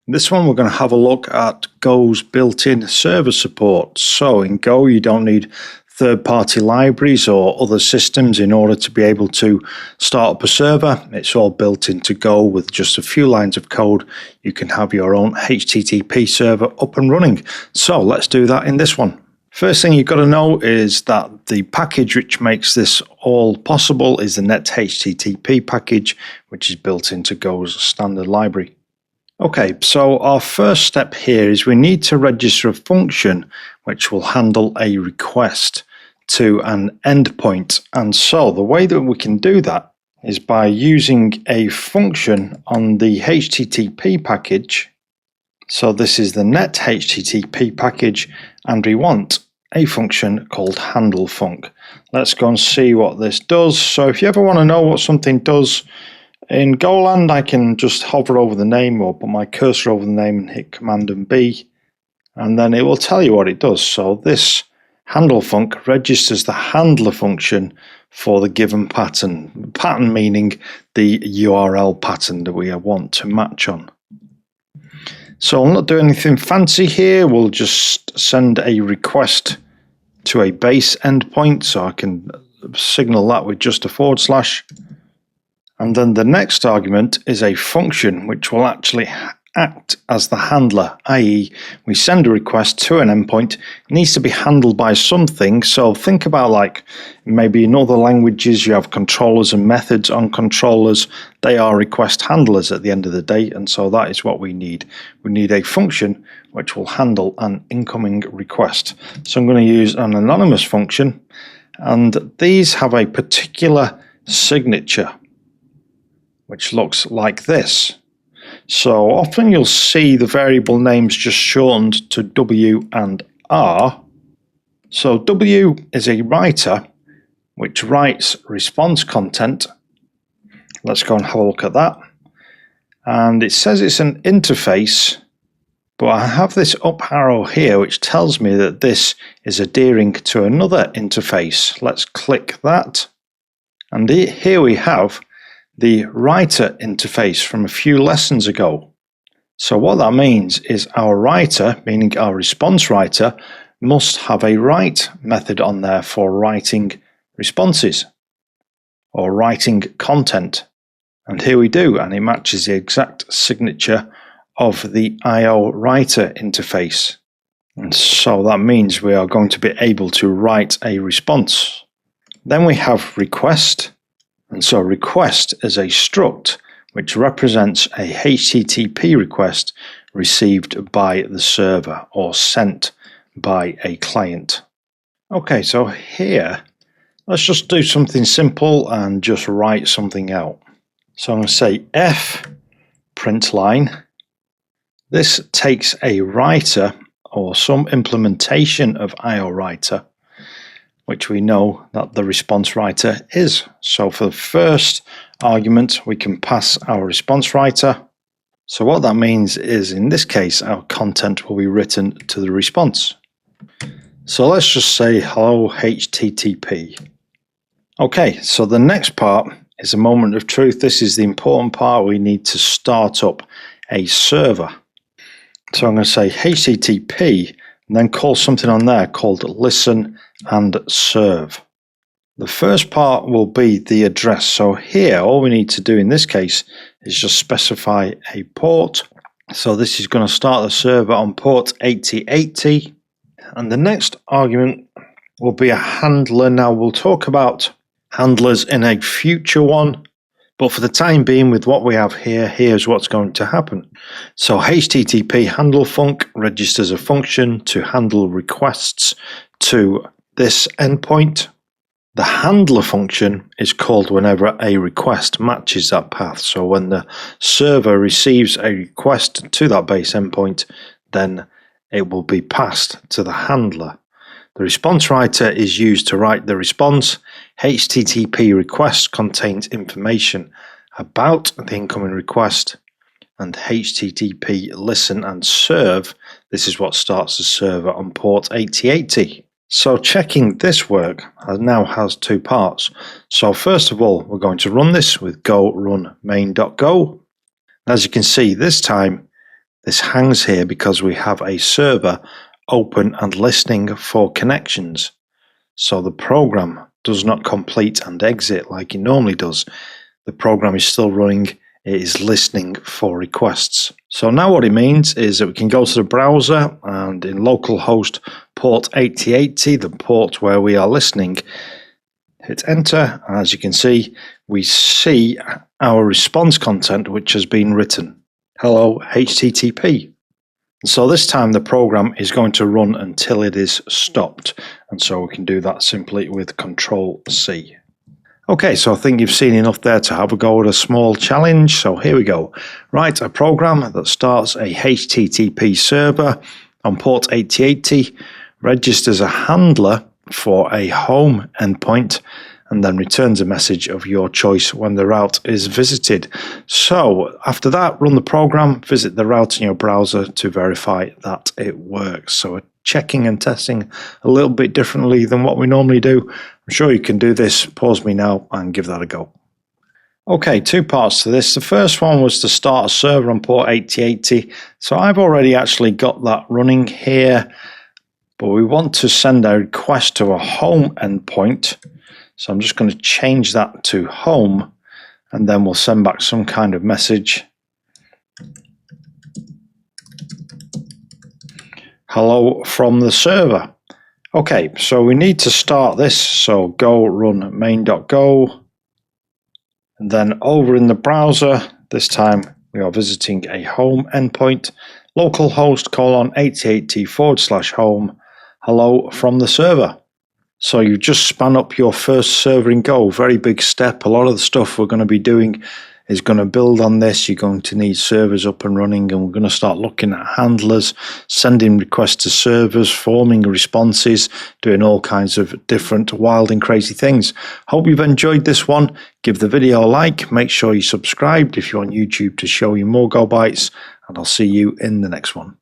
In this one, we're going to have a look at Go's built-in server support. So in Go, you don't need third-party libraries or other systems in order to be able to start up a server. It's all built into Go with just a few lines of code. You can have your own HTTP server up and running. So let's do that in this one. First thing you've got to know is that the package which makes this all possible is the NetHTTP package, which is built into Go's standard library. Okay, so our first step here is we need to register a function which will handle a request to an endpoint. And so the way that we can do that is by using a function on the HTTP package. So this is the NetHTTP package, and we want a function called HandleFunc. Let's go and see what this does. So if you ever want to know what something does, in Golang, I can just hover over the name or put my cursor over the name and hit Command and B, and then it will tell you what it does. So this HandleFunc registers the handler function for the given pattern. Pattern meaning the URL pattern that we want to match on. So I'll not do anything fancy here. We'll just send a request to a base endpoint. So I can signal that with just a /. And then the next argument is a function which will actually act as the handler, i.e. we send a request to an endpoint. It needs to be handled by something. So think about, like, maybe in other languages you have controllers and methods on controllers. They are request handlers at the end of the day, and so that is what we need. We need a function which will handle an incoming request. So I'm going to use an anonymous function, and these have a particular signature which looks like this. So often you'll see the variable names just shortened to W and R. So W is a writer which writes response content. Let's go and have a look at that. And it says it's an interface, but I have this up arrow here which tells me that this is adhering to another interface. Let's click that. And here we have the writer interface from a few lessons ago. So what that means is our writer, meaning our response writer, must have a write method on there for writing responses or writing content. And here we do, and it matches the exact signature of the IO writer interface. And so that means we are going to be able to write a response. Then we have request. And so request is a struct which represents a HTTP request received by the server or sent by a client. Okay, so here, let's just do something simple and just write something out. So I'm going to say f print line. This takes a writer or some implementation of IO writer, which we know that the response writer is. So for the first argument, we can pass our response writer. So what that means is, in this case, our content will be written to the response. So let's just say hello HTTP. Okay, so the next part is a moment of truth. This is the important part. We need to start up a server. So I'm going to say HTTP and then call something on there called ListenAndServe. The first part will be the address. So here, all we need to do in this case is just specify a port. So this is going to start the server on port 8080. And the next argument will be a handler. Now we'll talk about handlers in a future one, but for the time being, with what we have here, here's what's going to happen. So HTTP HandleFunc registers a function to handle requests to this endpoint. The handler function is called whenever a request matches that path. So when the server receives a request to that base endpoint, then it will be passed to the handler. The response writer is used to write the response. HTTP request contains information about the incoming request, and HTTP listen and serve, this is what starts the server on port 8080. So checking this work now has two parts. So first of all, we're going to run this with go run main.go. As you can see, this time This hangs here because we have a server open and listening for connections. So the program does not complete and exit like it normally does. The program is still running. It is listening for requests. So now what it means is that we can go to the browser and in localhost port 8080, the port where we are listening, hit enter. As you can see, we see our response content which has been written. Hello, HTTP. So this time the program is going to run until it is stopped. And so we can do that simply with Control-C. Okay, so I think you've seen enough there to have a go at a small challenge. So here we go. Write a program that starts a HTTP server on port 8080, registers a handler for a home endpoint, and then returns a message of your choice when the route is visited. So after that, run the program, visit the route in your browser to verify that it works. So we're checking and testing a little bit differently than what we normally do. I'm sure you can do this. Pause me now and give that a go. Okay, two parts to this. The first one was to start a server on port 8080. So I've already actually got that running here, but we want to send a request to a home endpoint. So I'm just going to change that to home, and then we'll send back some kind of message. Hello from the server. Okay, so we need to start this. So go run main.go, and then over in the browser, this time we are visiting a home endpoint, localhost :8080/home, hello from the server. So you just span up your first server in Go. Very big step. A lot of the stuff we're going to be doing is going to build on this. You're going to need servers up and running, and we're going to start looking at handlers, sending requests to servers, forming responses, doing all kinds of different wild and crazy things. Hope you've enjoyed this one. Give the video a like. Make sure you subscribed if you're on YouTube to show you more Go Bytes, and I'll see you in the next one.